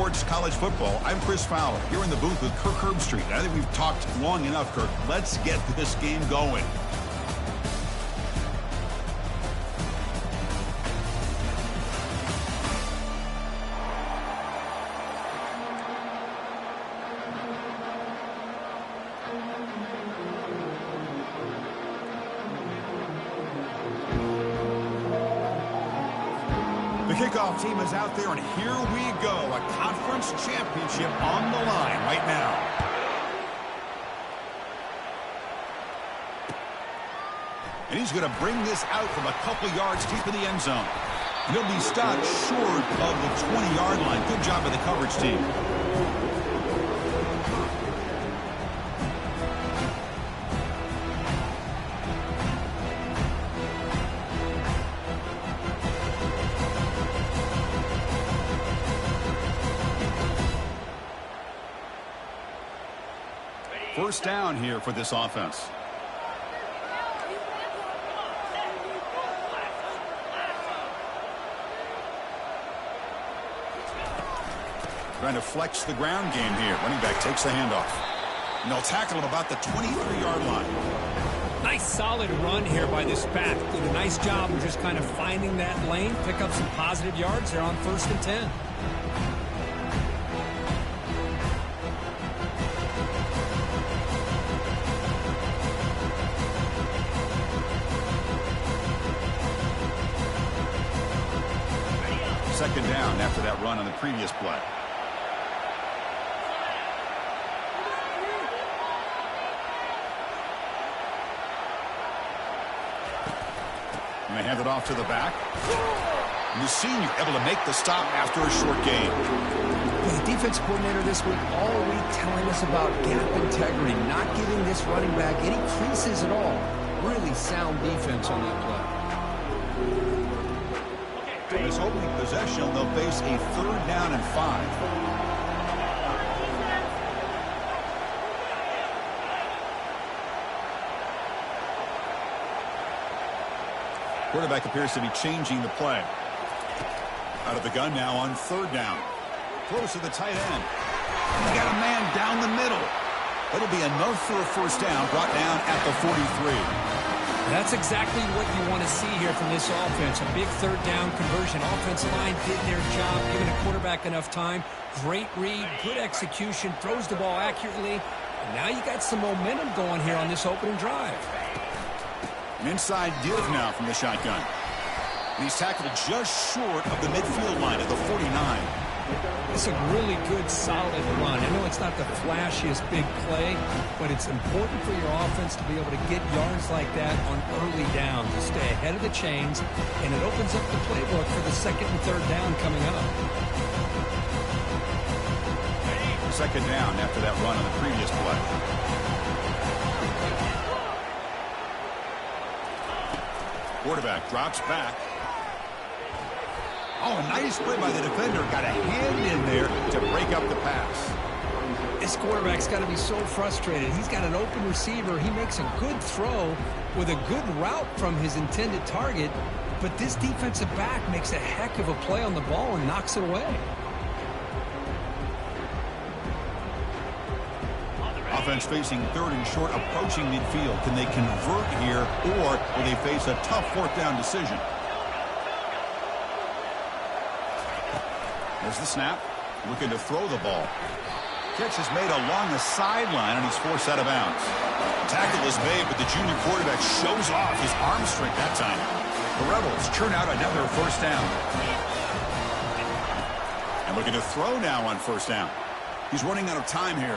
Sports College Football. I'm Chris Fowler, here in the booth with Kirk Herbstreit. I think we've talked long enough, Kirk. Let's get this game going. Kickoff team is out there, and here we go. A conference championship on the line right now. And he's going to bring this out from a couple yards deep in the end zone. And he'll be stopped short of the 20-yard line. Good job by the coverage team. First down here for this offense. Trying to flex the ground game here. Running back takes the handoff. And they'll tackle him about the 23-yard line. Nice solid run here by this back. Did a nice job of just kind of finding that lane, pick up some positive yards there on 1st and 10. Second down after that run on the previous play. And they hand it off to the back. And the senior able to make the stop after a short gain. The defense coordinator this week all week telling us about gap integrity, not giving this running back any creases at all. Really sound defense on that play. In this opening possession, they'll face a 3rd down and 5. Quarterback appears to be changing the play. Out of the gun now on 3rd down. Throws to the tight end. He got a man down the middle. It'll be enough for a first down, brought down at the 43. That's exactly what you want to see here from this offense. A big 3rd down conversion. Offensive line did their job, giving a quarterback enough time. Great read, good execution, throws the ball accurately. And now you got some momentum going here on this opening drive. An inside div now from the shotgun. And he's tackled just short of the midfield line at the 49. It's a really good, solid run. I know it's not the flashiest big play, but it's important for your offense to be able to get yards like that on early down to stay ahead of the chains, and it opens up the playbook for the 2nd and 3rd down coming up. Second down after that run on the previous play. Quarterback drops back. Oh, nice play by the defender. Got a hand in there to break up the pass. This quarterback's got to be so frustrated. He's got an open receiver. He makes a good throw with a good route from his intended target, but this defensive back makes a heck of a play on the ball and knocks it away. Offense facing 3rd and short, approaching midfield. Can they convert here, or will they face a tough 4th down decision? There's the snap. Looking to throw the ball. Catch is made along the sideline, and he's forced out of bounds. Tackle is made, but the junior quarterback shows off his arm strength that time. The Rebels churn out another first down. And looking to throw now on 1st down. He's running out of time here.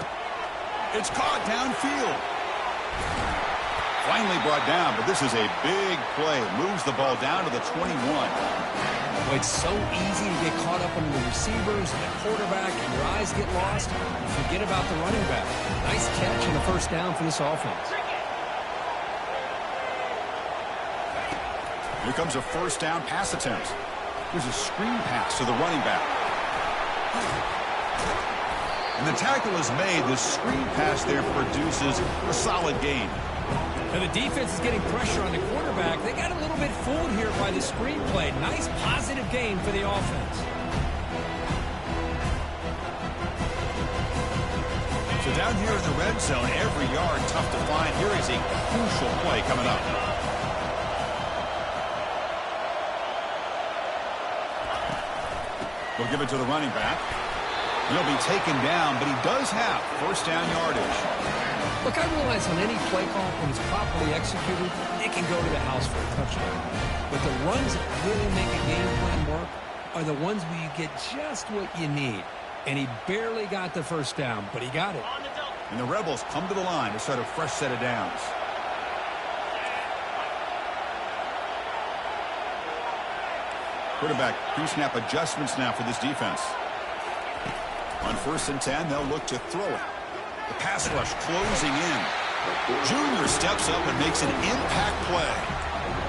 It's caught downfield. Finally brought down, but this is a big play. Moves the ball down to the 21. Well, it's so easy to get caught up on the receivers and the quarterback, and your eyes get lost. Forget about the running back. Nice catch and a 1st down for this offense. Here comes a 1st down pass attempt. There's a screen pass to the running back. And the tackle is made. The screen pass there produces a solid gain. And the defense is getting pressure on the quarterback. They got a little bit fooled here by the screen play. Nice positive gain for the offense. So down here in the red zone, every yard tough to find. Here is a crucial play coming up. We'll give it to the running back. He'll be taken down, but he does have first down yardage. Look, I realize on any play call, when it's properly executed, it can go to the house for a touchdown. But the runs that really make a game plan work are the ones where you get just what you need. And he barely got the first down, but he got it. And the Rebels come to the line to start a fresh set of downs. Quarterback pre-snap adjustments now for this defense. On 1st and 10, they'll look to throw it. The pass rush closing in. Junior steps up and makes an impact play.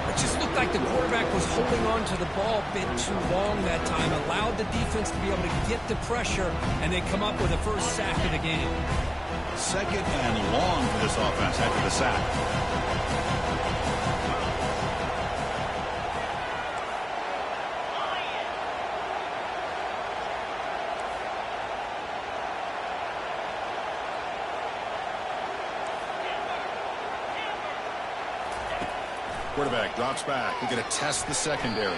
It just looked like the quarterback was holding on to the ball a bit too long that time, allowed the defense to be able to get the pressure, and they come up with the first sack of the game. 2nd and long for this offense after the sack. Quarterback drops back. We're going to test the secondary.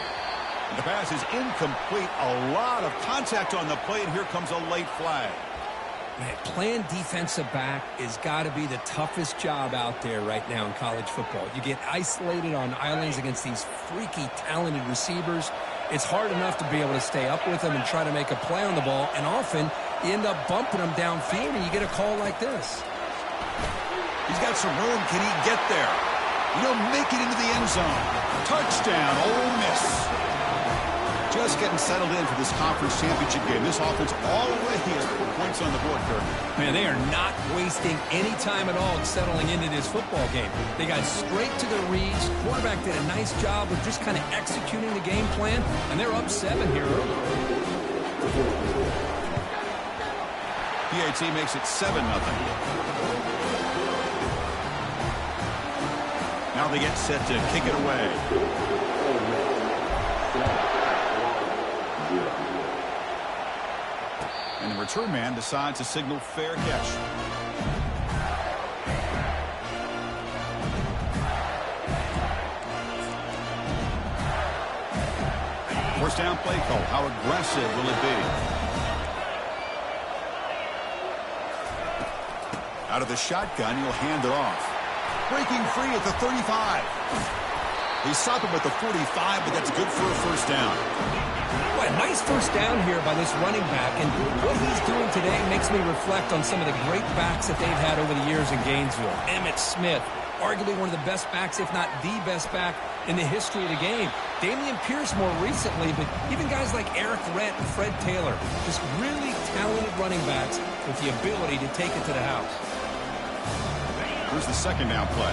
And the pass is incomplete. A lot of contact on the play, and here comes a late flag. Man, playing defensive back has got to be the toughest job out there right now in college football. You get isolated on islands against these freaky, talented receivers. It's hard enough to be able to stay up with them and try to make a play on the ball, and often you end up bumping them downfield, and you get a call like this. He's got some room. Can he get there? He'll make it into the end zone. Touchdown, Ole Miss. Just getting settled in for this conference championship game. This offense already has put points on the board, Kirk. Man, they are not wasting any time at all settling into this football game. They got straight to their reads. Quarterback did a nice job of just kind of executing the game plan, and they're up 7 here early. PAT makes it 7-0. Now they get set to kick it away. And the return man decides to signal fair catch. First down play call. How aggressive will it be? Out of the shotgun, he'll hand it off. Breaking free at the 35. He stopped him at the 45, but that's good for a first down. Boy, nice first down here by this running back, and what he's doing today makes me reflect on some of the great backs that they've had over the years in Gainesville. Emmitt Smith, arguably one of the best backs, if not the best back in the history of the game. Dameon Pierce more recently, but even guys like Eric Rett and Fred Taylor, just really talented running backs with the ability to take it to the house. Here's the second down play.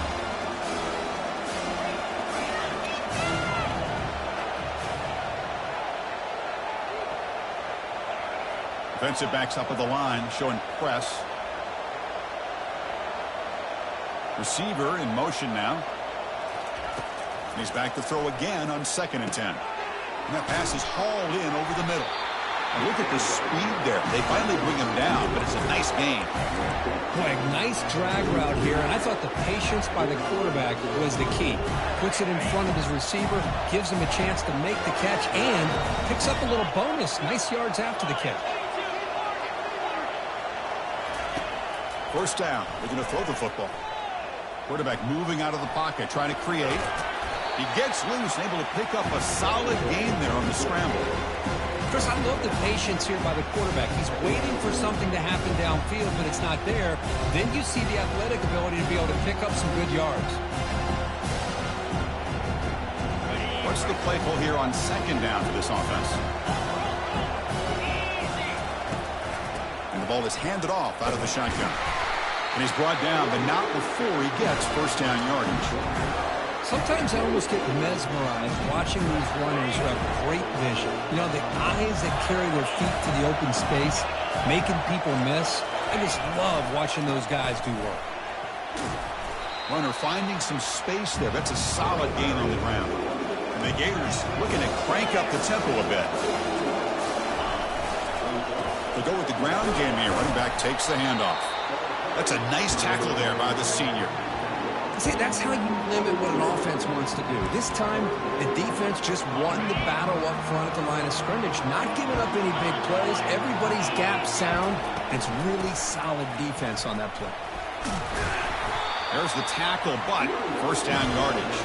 Defensive backs up at the line, showing press. Receiver in motion now. And he's back to throw again on 2nd and 10. And that pass is hauled in over the middle. And look at the speed there. They finally bring him down, but it's a nice gain. Boy, nice drag route here, and I thought the patience by the quarterback was the key. Puts it in front of his receiver, gives him a chance to make the catch, and picks up a little bonus. Nice yards after the catch. First down. They're going to throw the football. Quarterback moving out of the pocket, trying to create. He gets loose and able to pick up a solid gain there on the scramble. Chris, I love the patience here by the quarterback. He's waiting for something to happen downfield, but it's not there. Then you see the athletic ability to be able to pick up some good yards. What's the play call here on 2nd down for this offense? And the ball is handed off out of the shotgun. And he's brought down, but not before he gets first down yardage. Sometimes I almost get mesmerized watching these runners who have great vision. You know, the eyes that carry their feet to the open space, making people miss. I just love watching those guys do work. Runner finding some space there. That's a solid gain on the ground. And the Gators looking to crank up the tempo a bit. They'll go with the ground game here. Running back takes the handoff. That's a nice tackle there by the senior. See, that's how you limit what an offense wants to do. This time, the defense just won the battle up front at the line of scrimmage, not giving up any big plays. Everybody's gap sound. It's really solid defense on that play. There's the tackle, but first down yardage.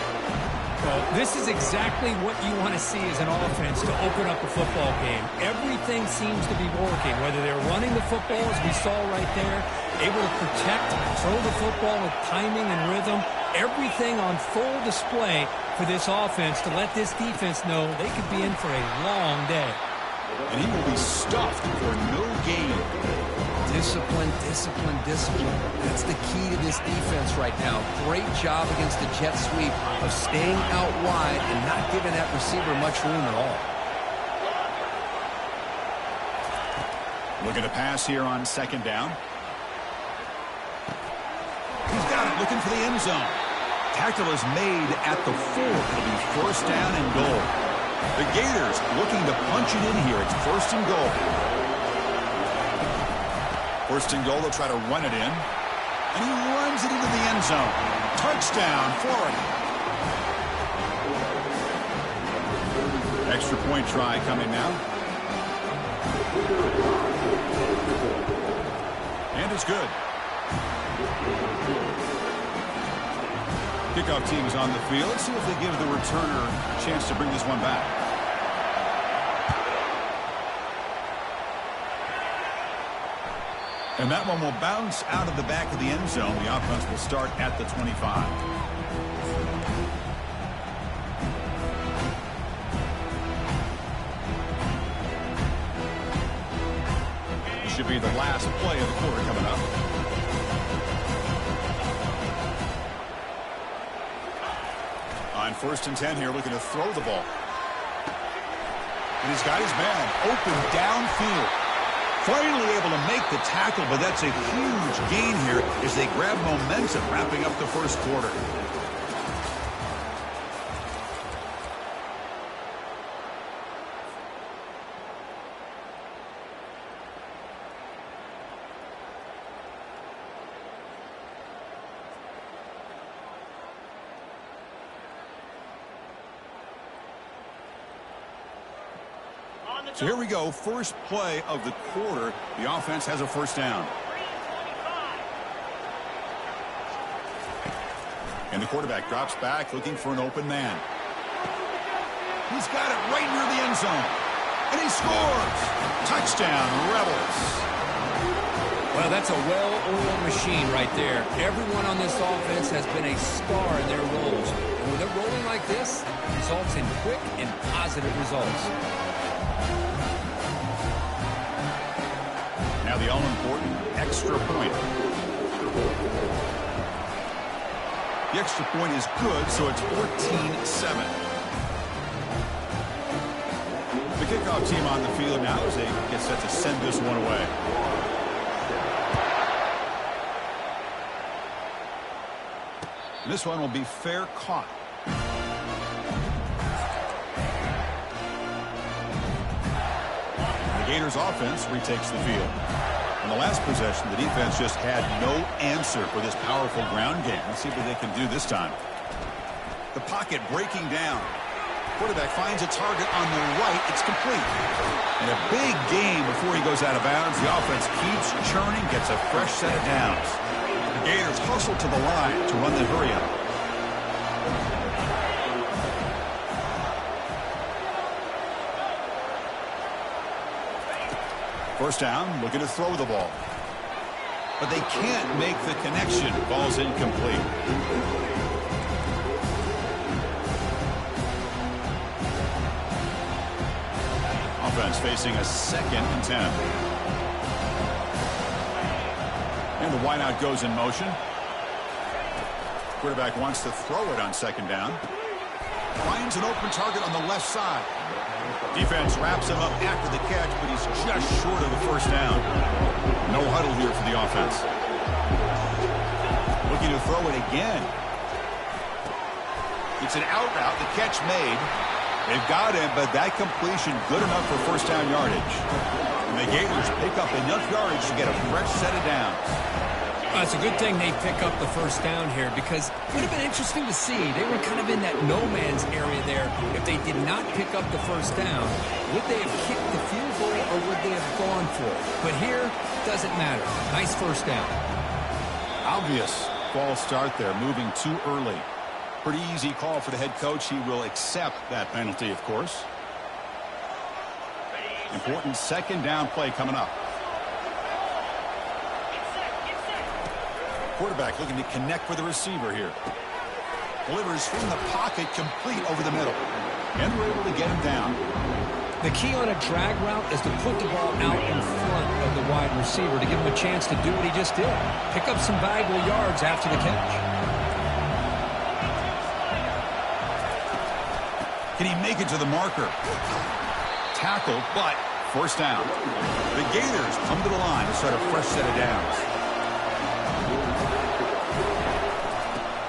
Well, this is exactly what you want to see as an offense to open up a football game. Everything seems to be working, whether they're running the football, as we saw right there, able to protect, throw the football with timing and rhythm. Everything on full display for this offense to let this defense know they could be in for a long day. And he will be stuffed for no gain. Discipline, discipline, discipline. That's the key to this defense right now. Great job against the jet sweep of staying out wide and not giving that receiver much room at all. Looking to pass here on second down. He's got it, looking for the end zone. Tackle is made at the 4. It'll be first down and goal. The Gators looking to punch it in here. It's first and goal. First and goal, they'll try to run it in. And he runs it into the end zone. Touchdown, Florida. Extra point try coming now. And it's good. Kickoff team is on the field. Let's see if they give the returner a chance to bring this one back. And that one will bounce out of the back of the end zone. The offense will start at the 25. This should be the last play of the quarter coming up. On first and 10 here, looking to throw the ball. And he's got his man open downfield. Finally able to make the tackle, but that's a huge gain here as they grab momentum wrapping up the first quarter. So here we go, first play of the quarter. The offense has a first down. And the quarterback drops back looking for an open man. He's got it right near the end zone. And he scores! Touchdown, Rebels. Well, that's a well-oiled machine right there. Everyone on this offense has been a star in their roles. And when they're rolling like this, it results in quick and positive results. Now the all-important extra point. The extra point is good, so it's 14-7. The kickoff team on the field now as they get set to send this one away. And this one will be fair caught. The Gators offense retakes the field. On the last possession, the defense just had no answer for this powerful ground game. Let's see what they can do this time. The pocket breaking down. Quarterback finds a target on the right. It's complete. And a big gain before he goes out of bounds. The offense keeps churning, gets a fresh set of downs. The Gators hustle to the line to run the hurry-up. First down, looking to throw the ball. But they can't make the connection. Ball's incomplete. Offense facing a 2nd and 10. And the wideout goes in motion. Quarterback wants to throw it on 2nd down. Finds an open target on the left side. Defense wraps him up after the catch, but he's just short of the first down. No huddle here for the offense. Looking to throw it again. It's an out route, the catch made. They've got him, but that completion good enough for first down yardage. And the Gators pick up enough yardage to get a fresh set of downs. It's a good thing they pick up the first down here because it would have been interesting to see. They were kind of in that no-man's area there. If they did not pick up the first down, would they have kicked the field goal or would they have gone for it? But here, doesn't matter. Nice first down. Obvious false start there, moving too early. Pretty easy call for the head coach. He will accept that penalty, of course. Important second down play coming up. Quarterback looking to connect with the receiver here. Delivers from the pocket, complete over the middle. And we're able to get him down. The key on a drag route is to put the ball out in front of the wide receiver to give him a chance to do what he just did. Pick up some valuable yards after the catch. Can he make it to the marker? Tackle, but first down. The Gators come to the line to start a fresh set of downs.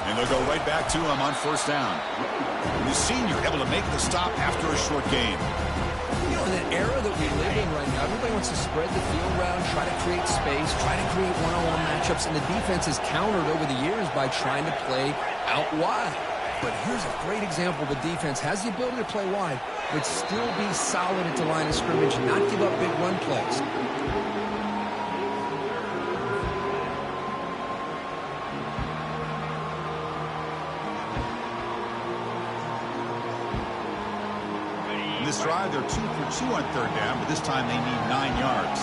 And they'll go right back to him on first down. The senior able to make the stop after a short game. You know, in the era that we live in right now, everybody wants to spread the field around, try to create space, try to create one-on-one matchups, and the defense has countered over the years by trying to play out wide. But here's a great example. The defense has the ability to play wide, but still be solid at the line of scrimmage and not give up big run plays. In this drive, they're 2 for 2 on third down, but this time they need 9 yards.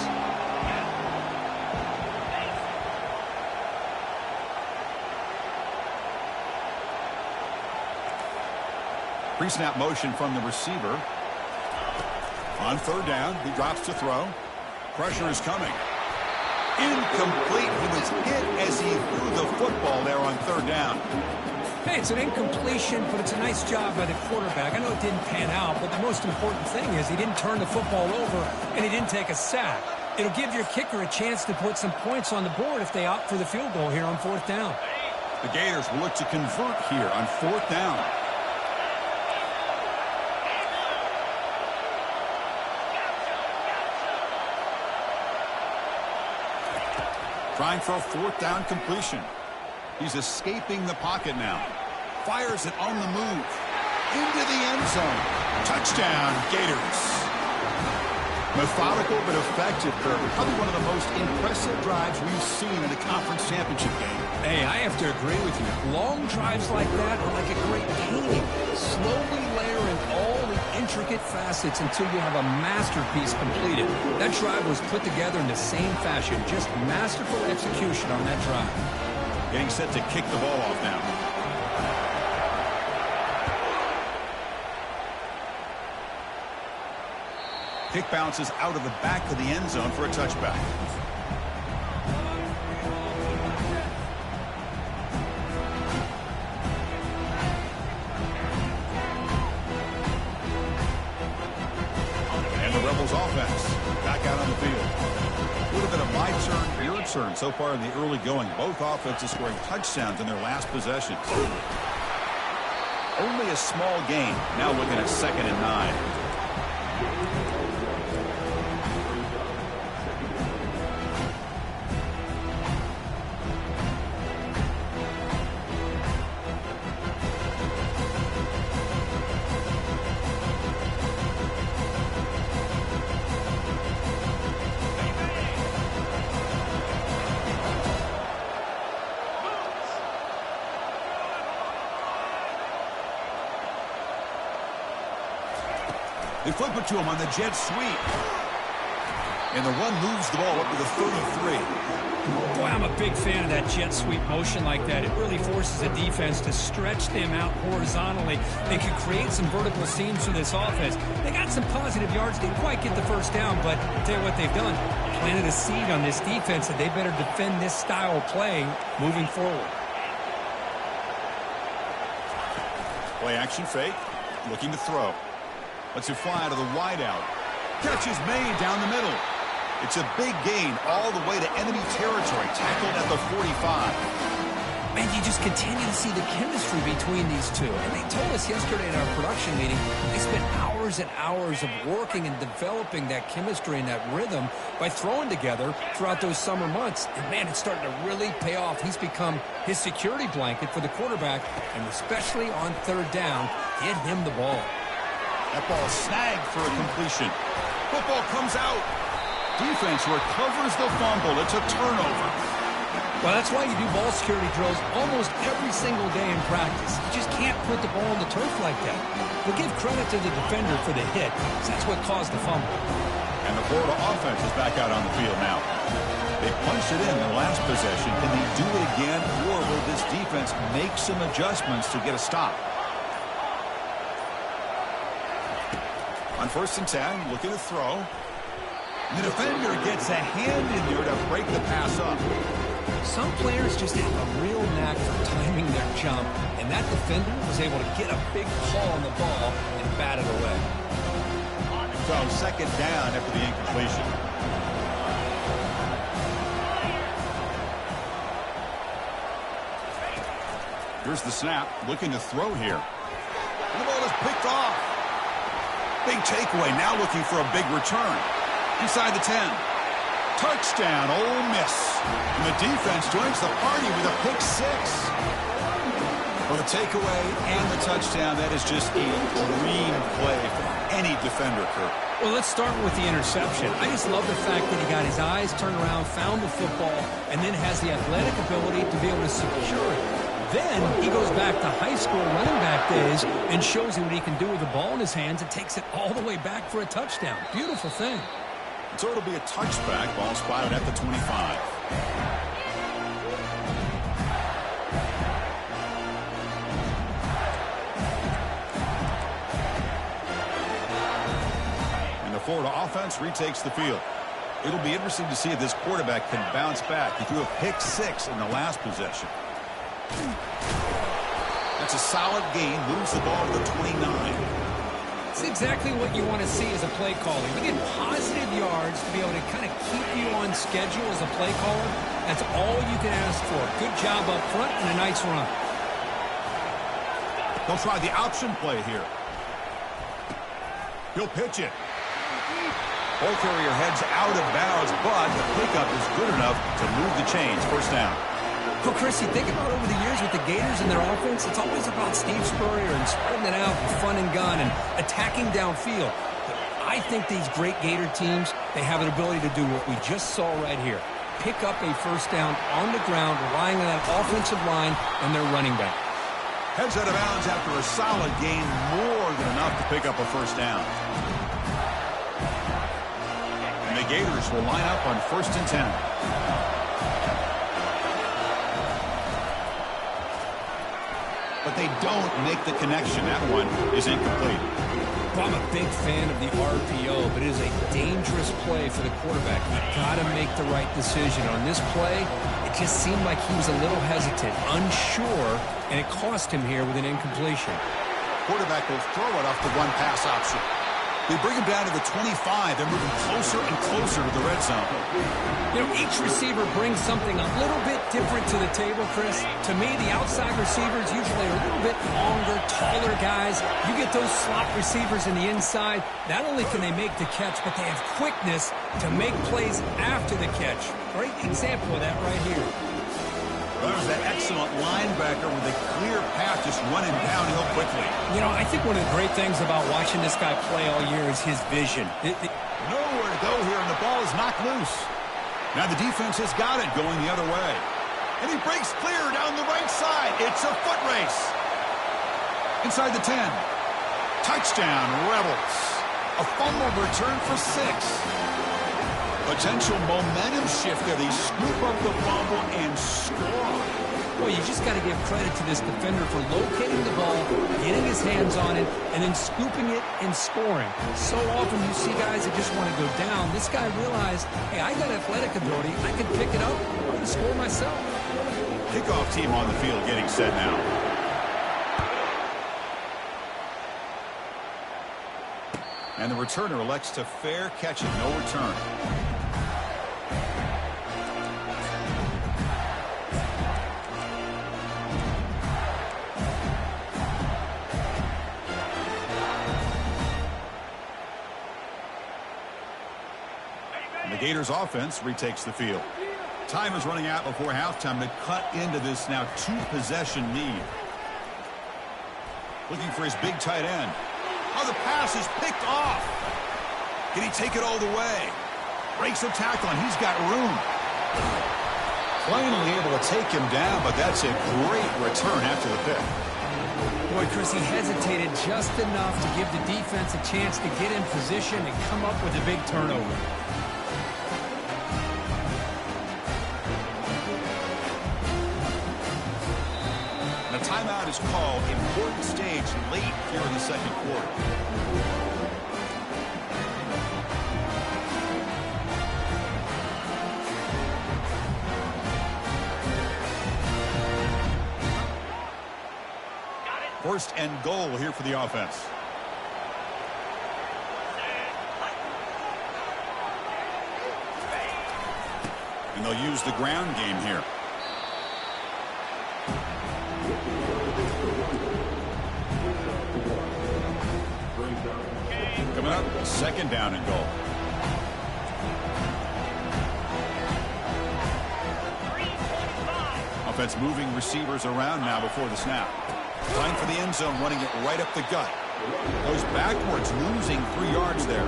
Pre-snap motion from the receiver. On third down, he drops to throw. Pressure is coming. Incomplete. He was hit as he threw the football there on third down. Hey, it's an incompletion, but it's a nice job by the quarterback. I know it didn't pan out, but the most important thing is he didn't turn the football over and he didn't take a sack. It'll give your kicker a chance to put some points on the board if they opt for the field goal here on fourth down. The Gators will look to convert here on fourth down. Trying for a fourth down completion. He's escaping the pocket now. Fires it on the move. Into the end zone. Touchdown, Gators. Methodical but effective, Kirk. Probably one of the most impressive drives we've seen in a conference championship game. Hey, I have to agree with you. Long drives like that are like a great painting. Slowly layering all the intricate facets until you have a masterpiece completed. That drive was put together in the same fashion. Just masterful execution on that drive. Getting set to kick the ball off now. Kick bounces out of the back of the end zone for a touchback. And the Rebels offense back out on the field. Would have been a my turn, your turn so far in the early going. Both offenses scoring touchdowns in their last possessions. Only a small gain. Now looking at 2nd and 9. They flip it to him on the jet sweep. And the run moves the ball up to the 33. Boy, I'm a big fan of that jet sweep motion like that. It really forces a defense to stretch them out horizontally. They can create some vertical seams for this offense. They got some positive yards. Didn't quite get the first down, but I'll tell you what they've done. Planted a seed on this defense that they better defend this style of play moving forward. Play action fake. Looking to throw. Lets it fly to the wideout. Catch is made down the middle. It's a big gain all the way to enemy territory. Tackled at the 45. Man, you just continue to see the chemistry between these two. And they told us yesterday in our production meeting, they spent hours and hours of working and developing that chemistry and that rhythm by throwing together throughout those summer months. And, man, it's starting to really pay off. He's become his security blanket for the quarterback, and especially on third down, get him the ball. That ball snagged for a completion. Football comes out. Defense recovers the fumble. It's a turnover. Well, that's why you do ball security drills almost every single day in practice. You just can't put the ball on the turf like that. But give credit to the defender for the hit, because that's what caused the fumble. And the Florida offense is back out on the field now. They punched it in their last possession. Can they do it again, or will this defense make some adjustments to get a stop? On 1st and 10, looking to throw. The defender gets a hand in there to break the pass up. Some players just have a real knack for timing their jump, and that defender was able to get a big paw on the ball and bat it away. So 2nd down after the incompletion. Here's the snap, looking to throw here. And the ball is picked off. Big takeaway, now looking for a big return. Inside the 10. Touchdown, Ole Miss. And the defense joins the party with a pick 6. Well, the takeaway and the touchdown, that is just a dream play for any defender, Kurt. Well, let's start with the interception. I just love the fact that he got his eyes turned around, found the football, and then has the athletic ability to be able to secure it. Then he goes back to high school running back days and shows you what he can do with the ball in his hands and takes it all the way back for a touchdown. Beautiful thing. So it'll be a touchback. Ball spotted at the 25. And the Florida offense retakes the field. It'll be interesting to see if this quarterback can bounce back. He threw a pick 6 in the last possession. That's a solid gain. Moves the ball to the 29. It's exactly what you want to see as a play caller. You get positive yards to be able to kind of keep you on schedule as a play caller. That's all you can ask for. Good job up front and a nice run. They'll try the option play here. He'll pitch it. Ball carrier heads out of bounds, but the pickup is good enough to move the chains. 1st down. Well, Chris, you think about over the years with the Gators and their offense, it's always about Steve Spurrier and spreading it out and fun and gun and attacking downfield. But I think these great Gator teams, they have an ability to do what we just saw right here. Pick up a 1st down on the ground, relying on that offensive line and their running back. Heads out of bounds after a solid gain, more than enough to pick up a 1st down. And the Gators will line up on 1st and 10. But they don't make the connection. That one is incomplete. Well, I'm a big fan of the RPO, but it is a dangerous play for the quarterback. You got to make the right decision. On this play, it just seemed like he was a little hesitant, unsure, and it cost him here with an incompletion. Quarterback will throw it off the one pass option. They bring him down to the 25. They're moving closer and closer to the red zone. You know, each receiver brings something a little bit different to the table, Chris. To me, the outside receivers usually are a little bit longer, taller guys. You get those slot receivers in the inside. Not only can they make the catch, but they have quickness to make plays after the catch. Great example of that right here. There's that excellent linebacker with a clear path just running downhill quickly. You know, I think one of the great things about watching this guy play all year is his vision. Nowhere to go here, and the ball is knocked loose. Now the defense has got it going the other way. And he breaks clear down the right side. It's a foot race. Inside the 10. Touchdown, Rebels. A fumble return for 6. Potential momentum shift there. They scoop up the fumble and score. Well, you just got to give credit to this defender for locating the ball, getting his hands on it, and then scooping it and scoring. So often you see guys that just want to go down. This guy realized, hey, I got athletic ability. I can pick it up and score myself. Kickoff team on the field getting set now. And the returner elects to fair catch it, no return. Gators offense retakes the field. Time is running out before halftime to cut into this now 2-possession lead. Looking for his big tight end. Oh, the pass is picked off. Can he take it all the way? Breaks the tackle, and he's got room. Finally able to take him down, but that's a great return after the pick. Boy, Chris, he hesitated just enough to give the defense a chance to get in position and come up with a big turnover. The timeout is called. Important stage late here in the second quarter. First and goal here for the offense. And they'll use the ground game here. Coming up, second down and goal. Offense moving receivers around now before the snap. Trying for the end zone, running it right up the gut. Goes backwards, losing 3 yards there.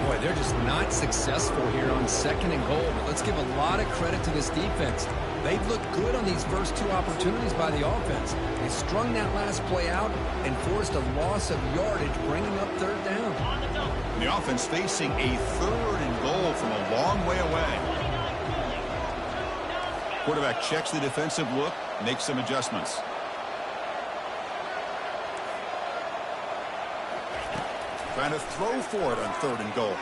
Boy, they're just not successful here on second and goal, but let's give a lot of credit to this defense. They've looked good on these first 2 opportunities by the offense. They strung that last play out and forced a loss of yardage, bringing up third down. And the offense facing a third and goal from a long way away. Quarterback checks the defensive look, makes some adjustments. Trying to throw for it on third and goal.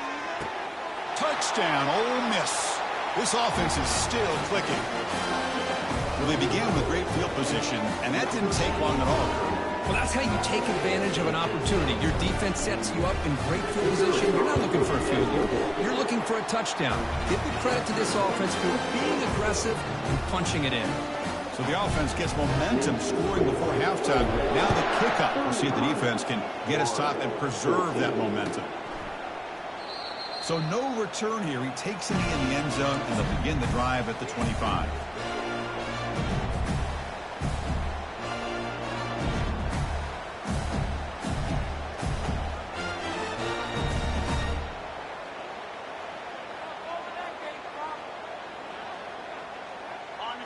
Touchdown, Ole Miss. This offense is still clicking. Well, they began with great field position, and that didn't take long at all. Well, that's how you take advantage of an opportunity. Your defense sets you up in great field position. You're not looking for a field goal. You're looking for a touchdown. Give the credit to this offense for being aggressive and punching it in. So the offense gets momentum, scoring before halftime. Now the kickoff. We'll see if the defense can get a stop and preserve that momentum. So no return here. He takes it in the end zone, and they'll begin the drive at the 25.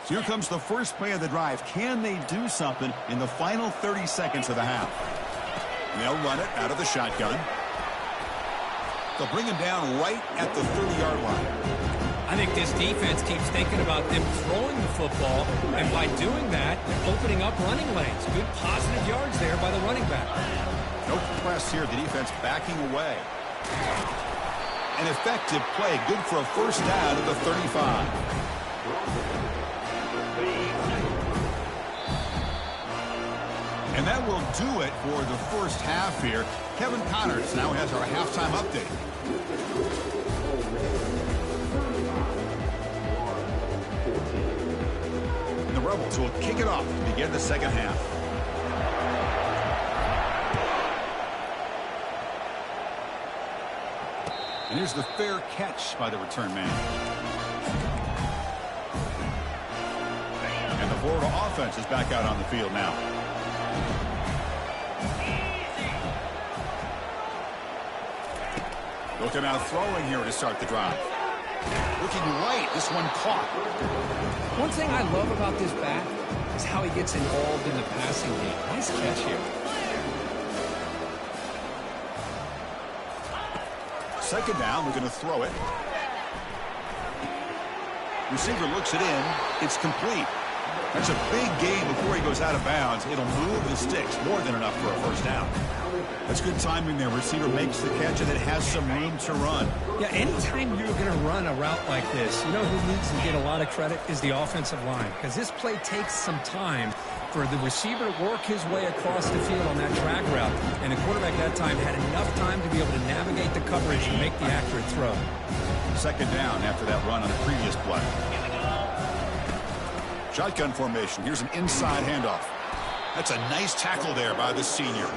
Here comes the first play of the drive. Can they do something in the final 30 seconds of the half? And they'll run it out of the shotgun. They'll bring him down right at the 30-yard line. I think this defense keeps thinking about them throwing the football, and by doing that, they're opening up running lanes. Good positive yards there by the running back. No press here. The defense backing away. An effective play. Good for a first down at the 35. And that will do it for the first half here. Kevin Connors now has our halftime update. And the Rebels will kick it off to begin the second half. And here's the fair catch by the return man. And the Florida offense is back out on the field now. Looking out throwing here to start the drive. Looking right, this one caught. One thing I love about this back is how he gets involved in the passing game. Nice catch here. Second down, we're going to throw it. Receiver looks it in. It's complete. That's a big gain before he goes out of bounds. It'll move the sticks, more than enough for a first down. That's good timing there. Receiver makes the catch, and it has some room to run. Yeah, anytime you're going to run a route like this, you know who needs to get a lot of credit is the offensive line, because this play takes some time for the receiver to work his way across the field on that drag route, and the quarterback that time had enough time to be able to navigate the coverage and make the accurate throw. Second down after that run on the previous play. Shotgun formation. Here's an inside handoff. That's a nice tackle there by the senior.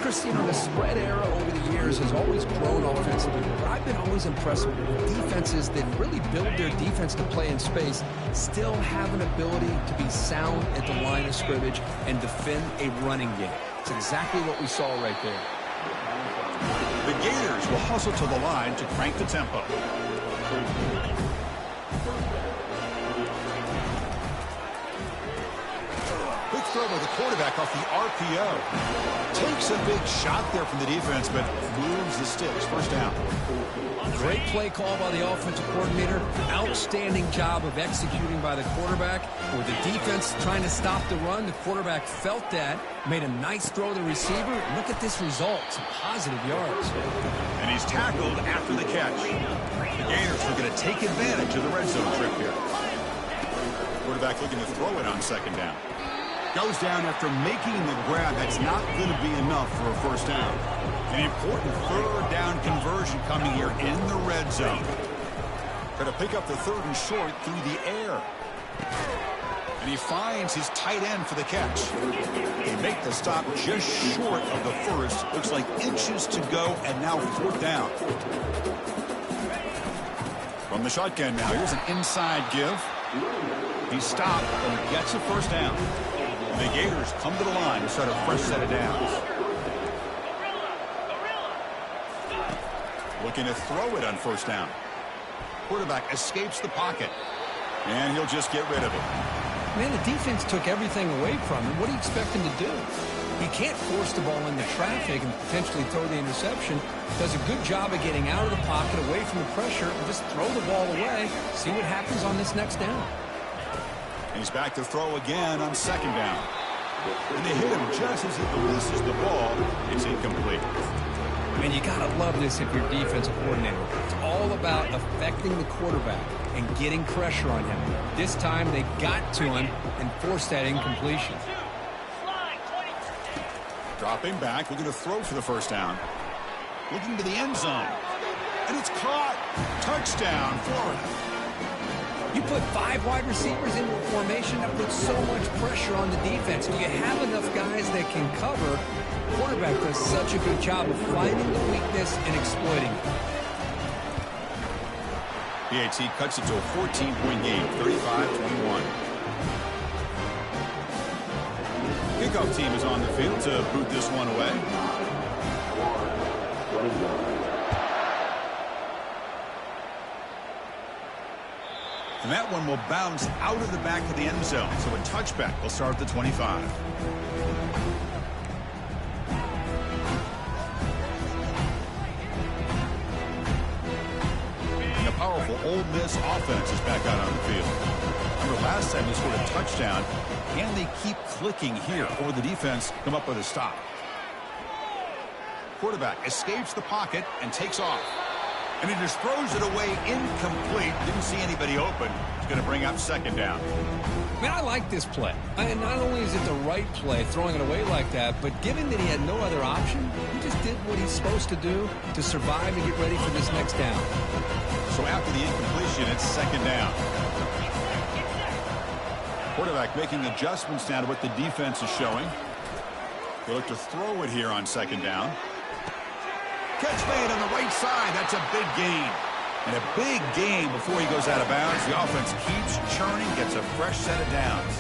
Chris, you know, the spread era over the years has always grown offensively, but I've been always impressed with defenses that really build their defense to play in space, still have an ability to be sound at the line of scrimmage and defend a running game. It's exactly what we saw right there. The Gators will hustle to the line to crank the tempo. Quick throw by the quarterback off the RPO. Takes a big shot there from the defense, but moves the sticks. First down. Great play call by the offensive coordinator. Outstanding job of executing by the quarterback. With the defense trying to stop the run, the quarterback felt that, made a nice throw to the receiver. Look at this result. Some positive yards. And he's tackled after the catch. The Gators are going to take advantage of the red zone trip here. Quarterback looking to throw it on second down. Goes down after making the grab. That's not going to be enough for a first down. An important third down conversion coming here in the red zone. Going to pick up the third and short through the air. And he finds his tight end for the catch. They make the stop just short of the first. Looks like inches to go, and now fourth down. From the shotgun now, here's an inside give. He stopped and gets a first down. The Gators come to the line to start a fresh set of downs. Looking to throw it on first down. Quarterback escapes the pocket. And he'll just get rid of it. Man, the defense took everything away from him. What do you expect him to do? He can't force the ball into traffic and potentially throw the interception. Does a good job of getting out of the pocket, away from the pressure, and just throw the ball away. See what happens on this next down. He's back to throw again on second down. And they hit him just as he releases the ball. It's incomplete. Man, you got to love this if you're defensive coordinator. It's all about affecting the quarterback and getting pressure on him. This time they got to him and forced that incompletion. Dropping back, looking to throw for the first down. Looking to the end zone. And it's caught. Touchdown, Florida. You put 5 wide receivers into a formation that puts so much pressure on the defense. Do you have enough guys that can cover? Quarterback does such a good job of finding the weakness and exploiting it. PAT cuts it to a 14-point game, 35-21. Kickoff team is on the field to boot this one away. And that one will bounce out of the back of the end zone. So a touchback will start at the 25. And the powerful Ole Miss offense is back out on the field. Remember last time they scored a touchdown. Can they keep clicking here, or the defense come up with a stop? Quarterback escapes the pocket and takes off. And he just throws it away incomplete. Didn't see anybody open. It's going to bring up second down. Man, I like this play. And not only is it the right play, throwing it away like that, but given that he had no other option, he just did what he's supposed to do to survive and get ready for this next down. So after the incompletion, it's second down. Quarterback making adjustments now to what the defense is showing. They look to throw it here on second down. Catch made on the right side. That's a big gain. And a big gain before he goes out of bounds. The offense keeps churning, gets a fresh set of downs.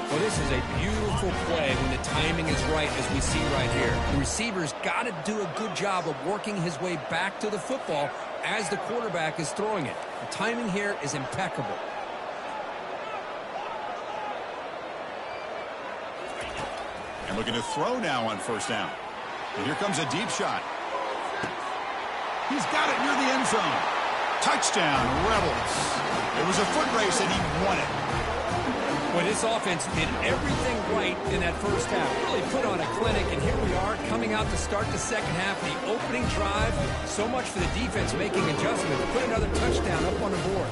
Well, this is a beautiful play when the timing is right, as we see right here. The receiver's got to do a good job of working his way back to the football as the quarterback is throwing it. The timing here is impeccable. And looking to throw now on first down. And here comes a deep shot. He's got it near the end zone. Touchdown, Rebels. It was a foot race, and he won it. Well, this offense did everything right in that first half. Really put on a clinic, and here we are coming out to start the second half. The opening drive, so much for the defense making adjustments. Put another touchdown up on the board.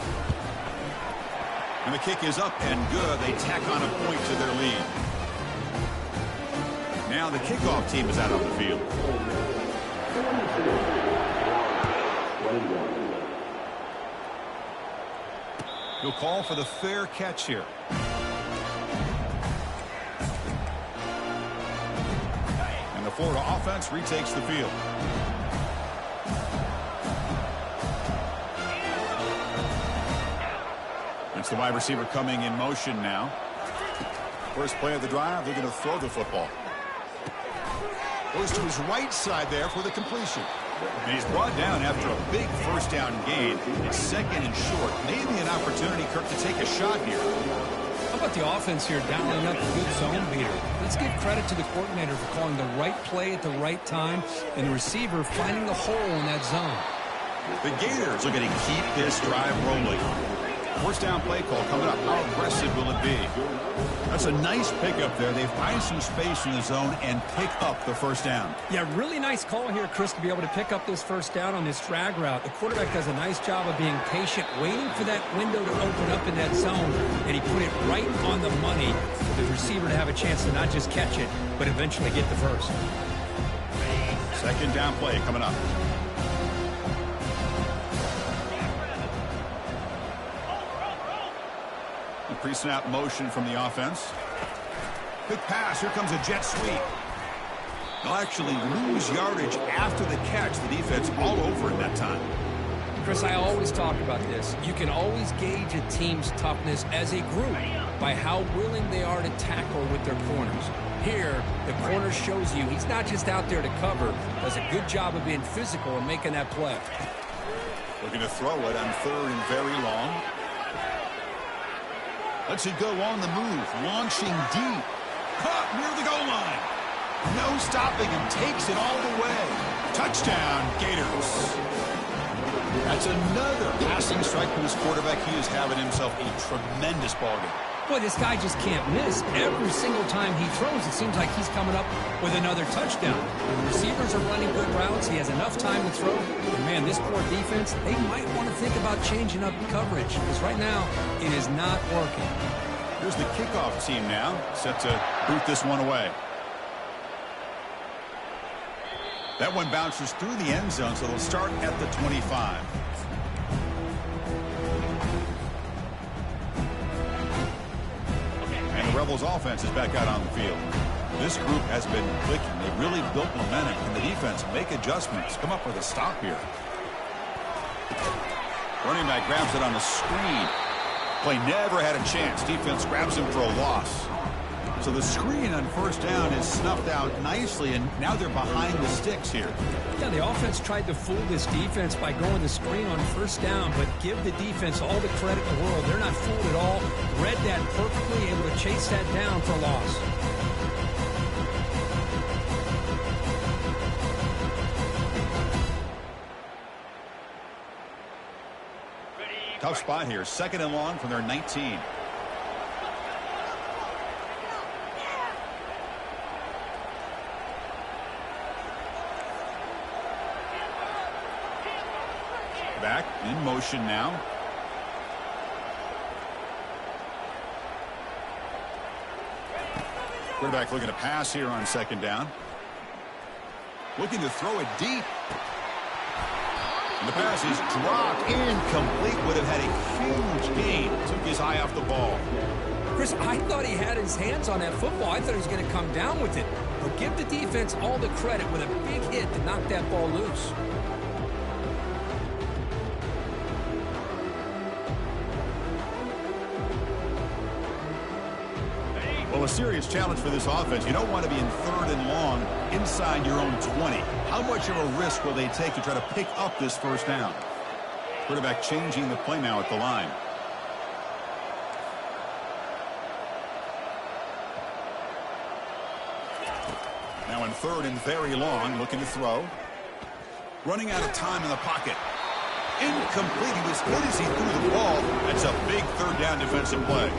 And the kick is up and good. They tack on a point to their lead. Now the kickoff team is out on the field. He'll call for the fair catch here. Florida offense retakes the field. It's the wide receiver coming in motion now. First play of the drive, they're going to throw the football. Goes to his right side there for the completion. And he's brought down after a big first down gain. It's second and short. Maybe an opportunity, Kirk, to take a shot here. How about the offense here dialing up a good zone beater? Let's give credit to the coordinator for calling the right play at the right time and the receiver finding the hole in that zone. The Gators are going to keep this drive rolling. First down play call coming up. How aggressive will it be? That's a nice pickup there. They find some space in the zone and pick up the first down. Yeah, really nice call here, Chris, to be able to pick up this first down on this drag route. The quarterback does a nice job of being patient, waiting for that window to open up in that zone, and he put it right on the money for the receiver to have a chance to not just catch it, but eventually get the first. Second down play coming up. Pre-snap motion from the offense. Quick pass. Here comes a jet sweep. They'll actually lose yardage after the catch. The defense all over in that time. Chris, I always talk about this. You can always gauge a team's toughness as a group by how willing they are to tackle with their corners. Here, the corner shows you he's not just out there to cover, does a good job of being physical and making that play. Looking to throw it on third and very long. Lets it go on the move, launching deep. Caught near the goal line. No stopping him, takes it all the way. Touchdown, Gators. That's another passing strike from his quarterback. He is having himself a tremendous ballgame. Boy, this guy just can't miss. Every single time he throws, it seems like he's coming up with another touchdown. The receivers are running good routes. He has enough time to throw. And, man, this poor defense, they might want to think about changing up coverage because right now it is not working. Here's the kickoff team now, set to boot this one away. That one bounces through the end zone, so they'll start at the 25. The Rebels offense is back out on the field. This group has been clicking. They really built momentum. And the defense make adjustments. Come up with a stop here. Running back grabs it on the screen. Play never had a chance. Defense grabs him for a loss. So the screen on first down is snuffed out nicely, and now they're behind the sticks here. Yeah, the offense tried to fool this defense by going the screen on first down, but give the defense all the credit in the world. They're not fooled at all. Read that perfectly, able to chase that down for a loss. Tough spot here. Second and long from their 19. Back in motion now. Quarterback looking to pass here on second down. Looking to throw it deep. And the pass is dropped. Incomplete. Would have had a huge gain. Took his eye off the ball. Chris, I thought he had his hands on that football. I thought he was going to come down with it. But give the defense all the credit with a big hit to knock that ball loose. Well, a serious challenge for this offense. You don't want to be in third and long inside your own 20. How much of a risk will they take to try to pick up this first down? Quarterback changing the play now at the line. Now in third and very long, looking to throw. Running out of time in the pocket. Incomplete. He was hit as he threw the ball. That's a big third down defensive play.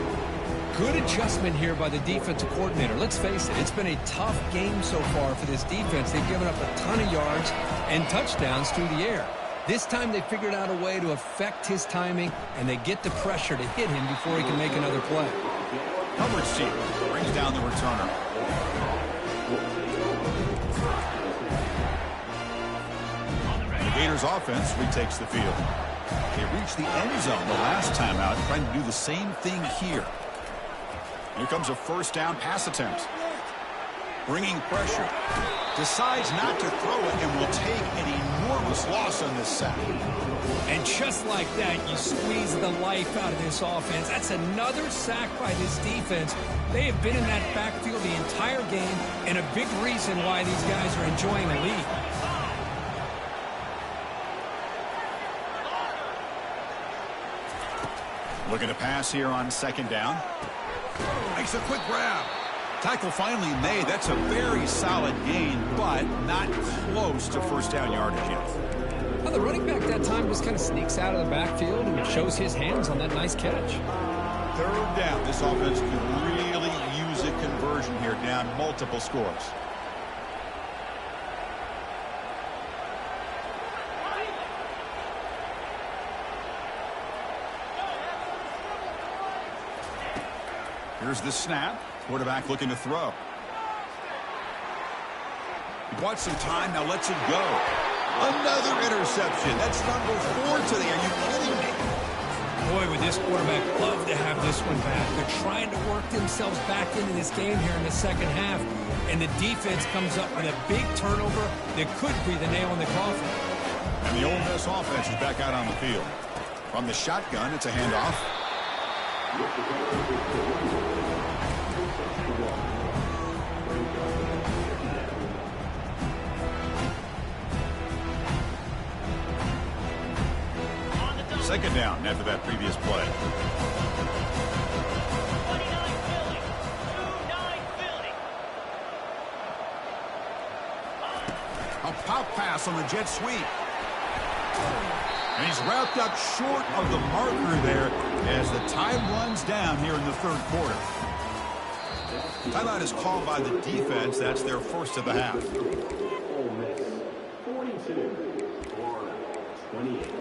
Good adjustment here by the defensive coordinator. Let's face it, it's been a tough game so far for this defense. They've given up a ton of yards and touchdowns through the air. This time they figured out a way to affect his timing, and they get the pressure to hit him before he can make another play. Coverage team brings down the returner. The Gators offense retakes the field. They reached the end zone the last time out, trying to do the same thing here. Here comes a first down pass attempt. Bringing pressure. Decides not to throw it and will take an enormous loss on this sack. And just like that, you squeeze the life out of this offense. That's another sack by this defense. They have been in that backfield the entire game, and a big reason why these guys are enjoying the lead. Looking to pass here on second down. Makes a quick grab. Tackle finally made. That's a very solid gain, but not close to first down yardage yet. Well, the running back that time just kind of sneaks out of the backfield and shows his hands on that nice catch. Third down. This offense could really use a conversion here, down multiple scores. Here's the snap. Quarterback looking to throw. He bought some time, now lets it go. Another interception. That's number 4 today. Are you kidding me? Boy, would this quarterback love to have this one back. They're trying to work themselves back into this game here in the second half, and the defense comes up with a big turnover that could be the nail in the coffin. And the Ole Miss offense is back out on the field. From the shotgun, it's a handoff. Second down after that previous play. A pop pass on the jet sweep. And he's wrapped up short of the marker there as the time runs down here in the third quarter. Timeout is called by the defense. That's their first of the half. 42, 28.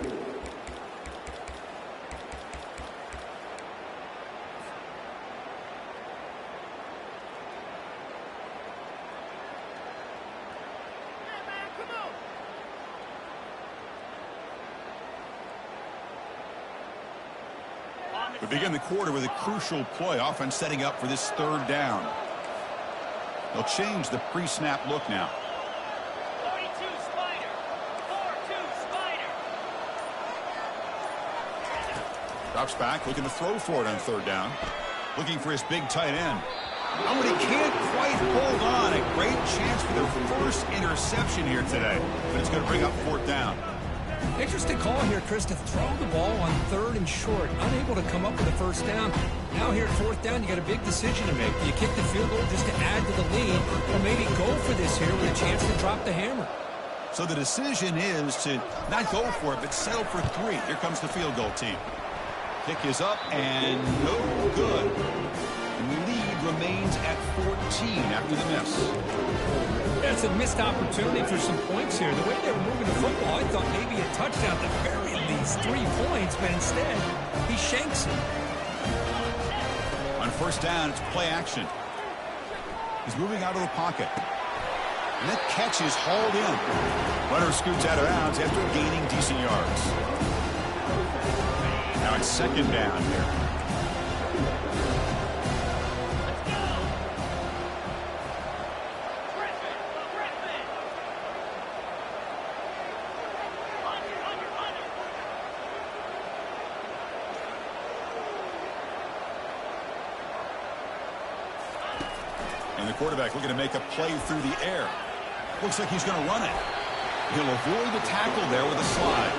We begin the quarter with a crucial play. Offense setting up for this third down. They'll change the pre-snap look now. 42 Spider. 4-2 Spider. Drops back, looking to throw for it on third down. Looking for his big tight end. Oh, but he can't quite hold on. A great chance for their first interception here today. But it's going to bring up fourth down. Interesting call here, Chris, to throw the ball on third and short. Unable to come up with a first down. Now here at fourth down, you got a big decision to make. Do you kick the field goal just to add to the lead, or maybe go for this here with a chance to drop the hammer? So the decision is to not go for it, but settle for 3. Here comes the field goal team. Kick is up and no good. And the lead remains at 14 after the miss. That's a missed opportunity for some points here. The way they were moving the football, I thought maybe a touchdown, at the very least 3 points, but instead, he shanks it. On first down, it's play action. He's moving out of the pocket. And that catch is hauled in. Runner scoots out of bounds after gaining decent yards. Now it's second down here. And the quarterback looking to make a play through the air. Looks like he's going to run it. He'll avoid the tackle there with a slide.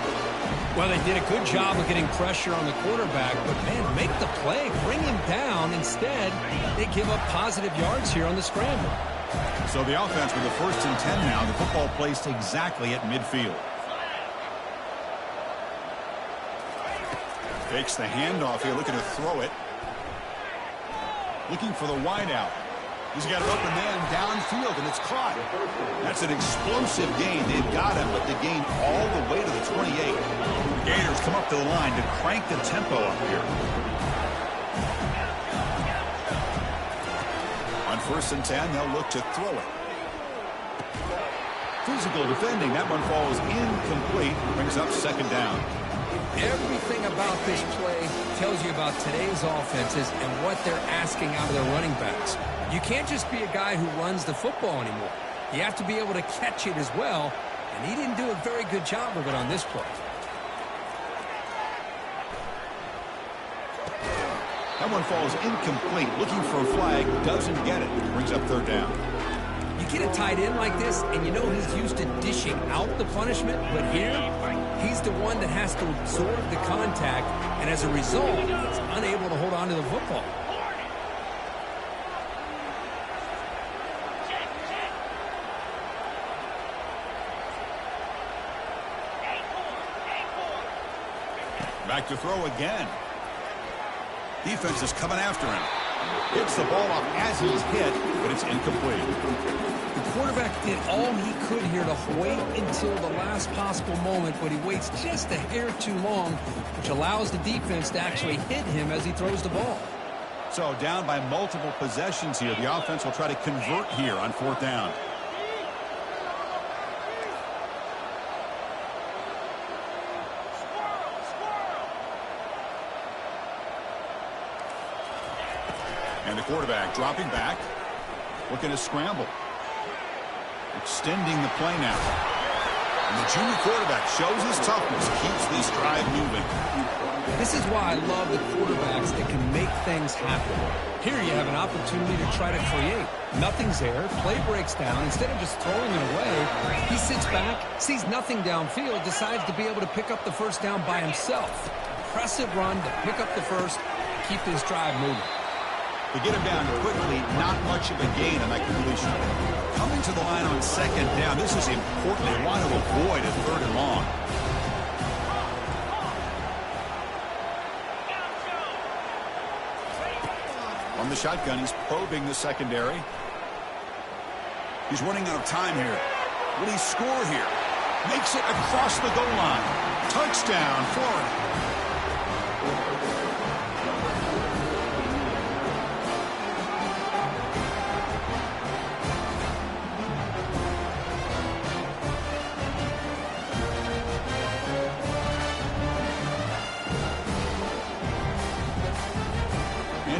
Well, they did a good job of getting pressure on the quarterback, but, man, make the play, bring him down. Instead, they give up positive yards here on the scramble. So the offense with the first and 10 now, the football placed exactly at midfield. Fakes the handoff here, looking to throw it. Looking for the wideout. He's got an open man downfield, and it's caught. That's an explosive gain. They've got him, but the gain all the way to the 28. The Gators come up to the line to crank the tempo up here. On first and 10, they'll look to throw it. Physical defending. That one falls incomplete. Brings up second down. Everything about this play tells you about today's offenses and what they're asking out of their running backs. You can't just be a guy who runs the football anymore. You have to be able to catch it as well, and he didn't do a very good job of it on this play. That one falls incomplete. Looking for a flag, doesn't get it. Brings up third down. You get a tight end like this, and you know he's used to dishing out the punishment, but here, he's the one that has to absorb the contact, and as a result, he's unable to hold on to the football. Back to throw again. Defense is coming after him. Hits the ball off as he's hit, but it's incomplete. The quarterback did all he could here to wait until the last possible moment, but he waits just a hair too long, which allows the defense to actually hit him as he throws the ball. So down by multiple possessions here. The offense will try to convert here on fourth down. And the quarterback dropping back, looking to scramble. Extending the play now. And the junior quarterback shows his toughness, keeps this drive moving. This is why I love the quarterbacks that can make things happen. Here you have an opportunity to try to create. Nothing's there, play breaks down. Instead of just throwing it away, he sits back, sees nothing downfield, decides to be able to pick up the first down by himself. Impressive run to pick up the first, keep this drive moving. To get him down quickly, not much of a gain on that completion. Coming to the line on second down, this is important. They want to avoid a third and long. From the shotgun, he's probing the secondary. He's running out of time here. Will he score here? Makes it across the goal line. Touchdown, Florida.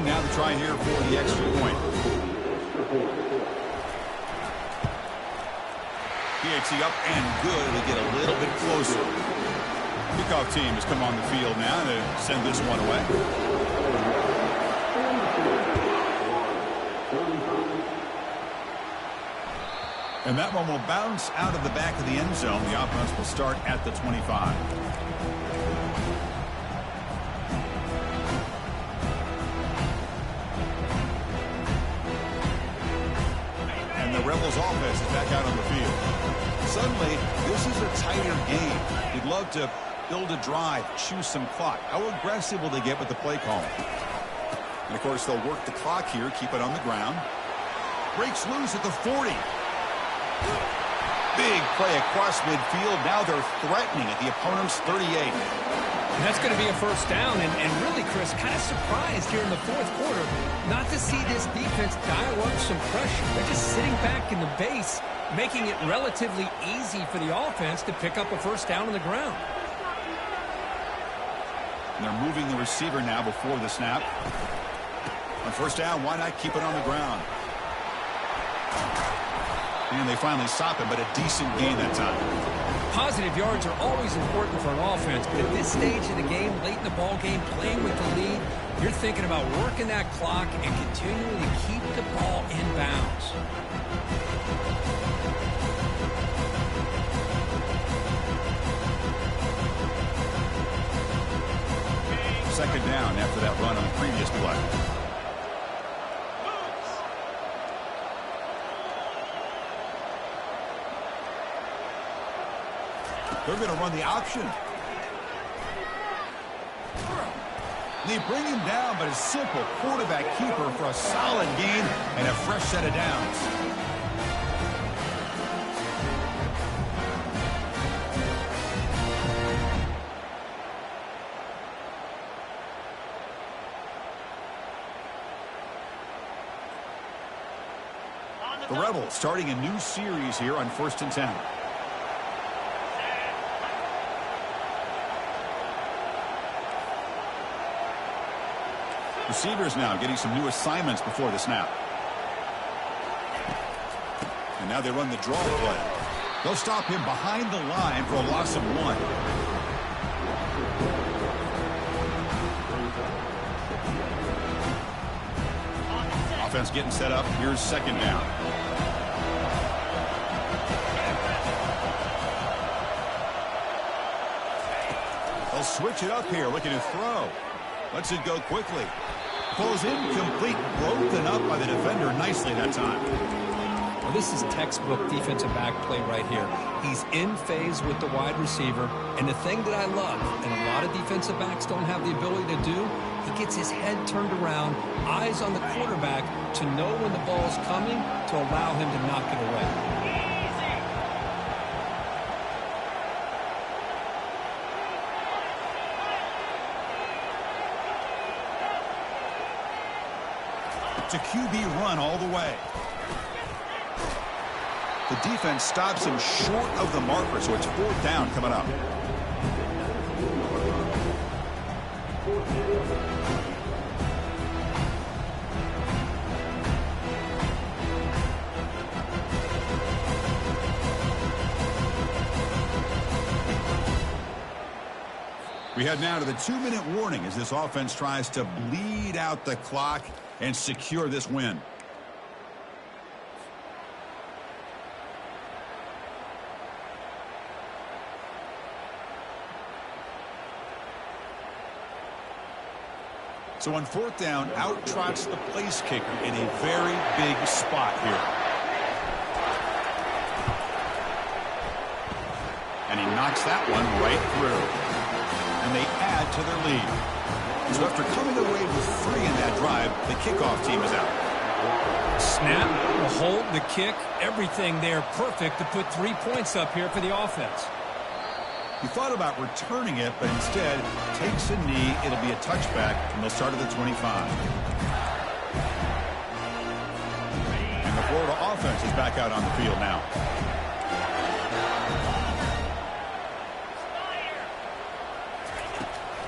Now the try here for the extra point. PAT up and good. They get a little bit closer. Kickoff team has come on the field now to send this one away. And that one will bounce out of the back of the end zone. The offense will start at the 25. Rebels offense is back out on the field. Suddenly, this is a tighter game. You'd love to build a drive, choose some clock. How aggressive will they get with the play calling? And, of course, they'll work the clock here, keep it on the ground. Breaks loose at the 40. Big play across midfield. Now they're threatening at the opponent's 38. And that's going to be a first down, and really, Chris, kind of surprised here in the fourth quarter not to see this defense dial up some pressure. They're just sitting back in the base, making it relatively easy for the offense to pick up a first down on the ground. And they're moving the receiver now before the snap. On first down, why not keep it on the ground? And they finally stop it, but a decent gain that time. Positive yards are always important for an offense, but at this stage of the game, late in the ball game, playing with the lead, you're thinking about working that clock and continuing to keep the ball in bounds. Second down after that run on the previous play. They're going to run the option. They bring him down, but a simple quarterback keeper for a solid gain and a fresh set of downs. The Rebels starting a new series here on 1st and 10. Receivers now getting some new assignments before the snap. And now they run the draw play. They'll stop him behind the line for a loss of 1. Offense getting set up. Here's 2nd down. They'll switch it up here, looking to throw. Lets it go quickly. Pulls incomplete, broken up by the defender nicely that time. Well, this is textbook defensive back play right here. He's in phase with the wide receiver, and the thing that I love, and a lot of defensive backs don't have the ability to do, he gets his head turned around, eyes on the quarterback to know when the ball's coming to allow him to knock it away. It's a QB run all the way. The defense stops him short of the marker, so it's 4th down coming up. We head now to the 2-minute warning as this offense tries to bleed out the clock and secure this win. So on 4th down, out trots the place kicker in a very big spot here. And he knocks that one right through. And they add to their lead. So after coming away with 3 in that drive, the kickoff team is out. Snap, the hold, the kick, everything there perfect to put 3 points up here for the offense. He thought about returning it, but instead takes a knee. It'll be a touchback, and they'll start at the 25. And the Florida offense is back out on the field now.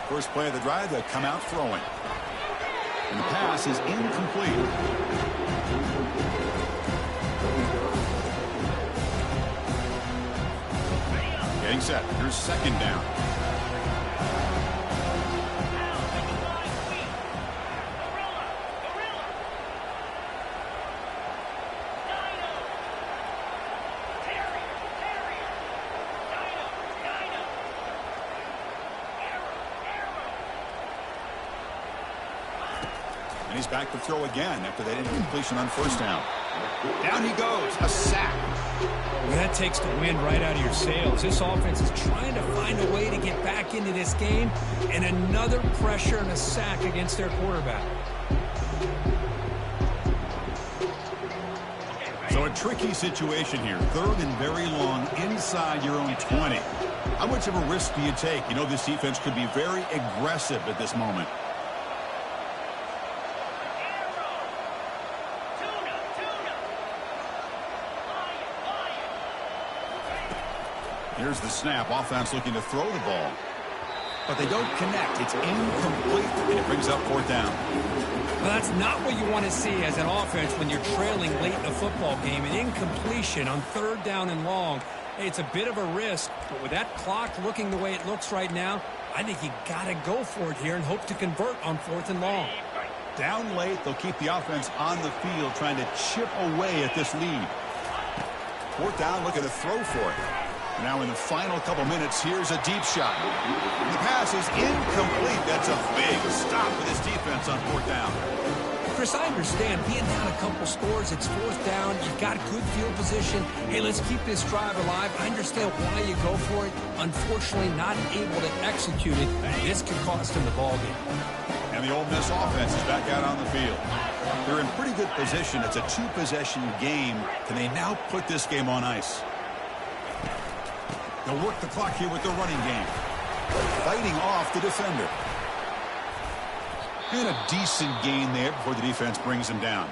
First play of the drive, they'll come out throwing. And the pass is incomplete. Getting set. Here's 2nd down. And he's back to throw again after that incompletion on 1st down. Down he goes. A sack. Well, that takes the wind right out of your sails. This offense is trying to find a way to get back into this game, and another pressure and a sack against their quarterback. So a tricky situation here. 3rd and very long inside your own 20. How much of a risk do you take? You know this defense could be very aggressive at this moment. Here's the snap. Offense looking to throw the ball. But they don't connect. It's incomplete, and it brings up 4th down. Well, that's not what you want to see as an offense when you're trailing late in a football game. An incompletion on 3rd down and long. Hey, it's a bit of a risk, but with that clock looking the way it looks right now, I think you got to go for it here and hope to convert on 4th and long. Down late, they'll keep the offense on the field trying to chip away at this lead. 4th down, looking to throw for it. Now in the final couple minutes, here's a deep shot. The pass is incomplete. That's a big stop for this defense on 4th down. Chris, I understand being down a couple scores, it's 4th down, you've got good field position. Hey, let's keep this drive alive. I understand why you go for it. Unfortunately, not able to execute it. This could cost him the ball game. And the Ole Miss offense is back out on the field. They're in pretty good position. It's a 2-possession game. Can they now put this game on ice? They'll work the clock here with the running game. Fighting off the defender. And a decent gain there before the defense brings him down.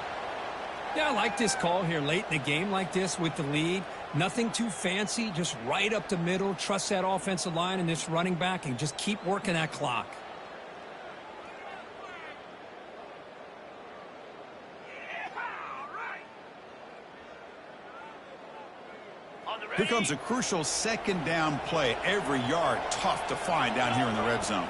Yeah, I like this call here late in the game like this with the lead. Nothing too fancy, just right up the middle. Trust that offensive line and this running back and just keep working that clock. Here comes a crucial second down play. Every yard tough to find down here in the red zone.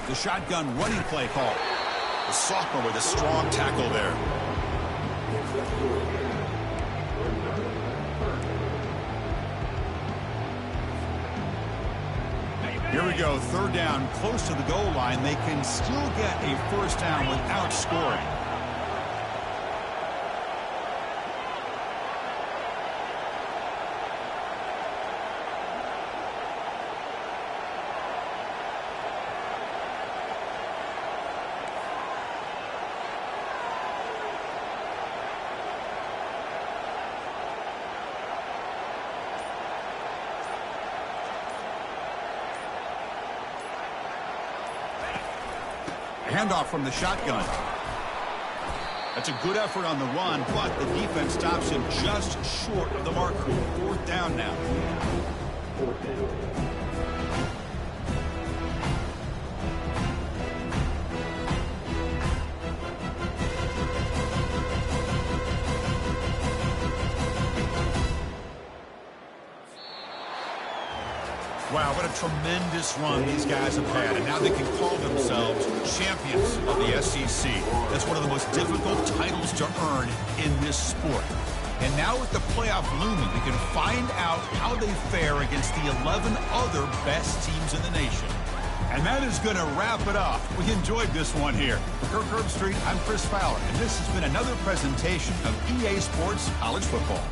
The shotgun running play call. The sophomore with a strong tackle there. Here we go, third down, close to the goal line. They can still get a first down without scoring. Handoff from the shotgun. That's a good effort on the run, but the defense stops him just short of the marker. Fourth down now. Wow, what a tremendous run these guys have had, and now they can call themselves champions of the SEC. That's one of the most difficult titles to earn in this sport. And now with the playoff looming, we can find out how they fare against the 11 other best teams in the nation. And that is going to wrap it up. We enjoyed this one here. For Kirk Herbstreit, I'm Chris Fowler, and this has been another presentation of EA Sports College Football.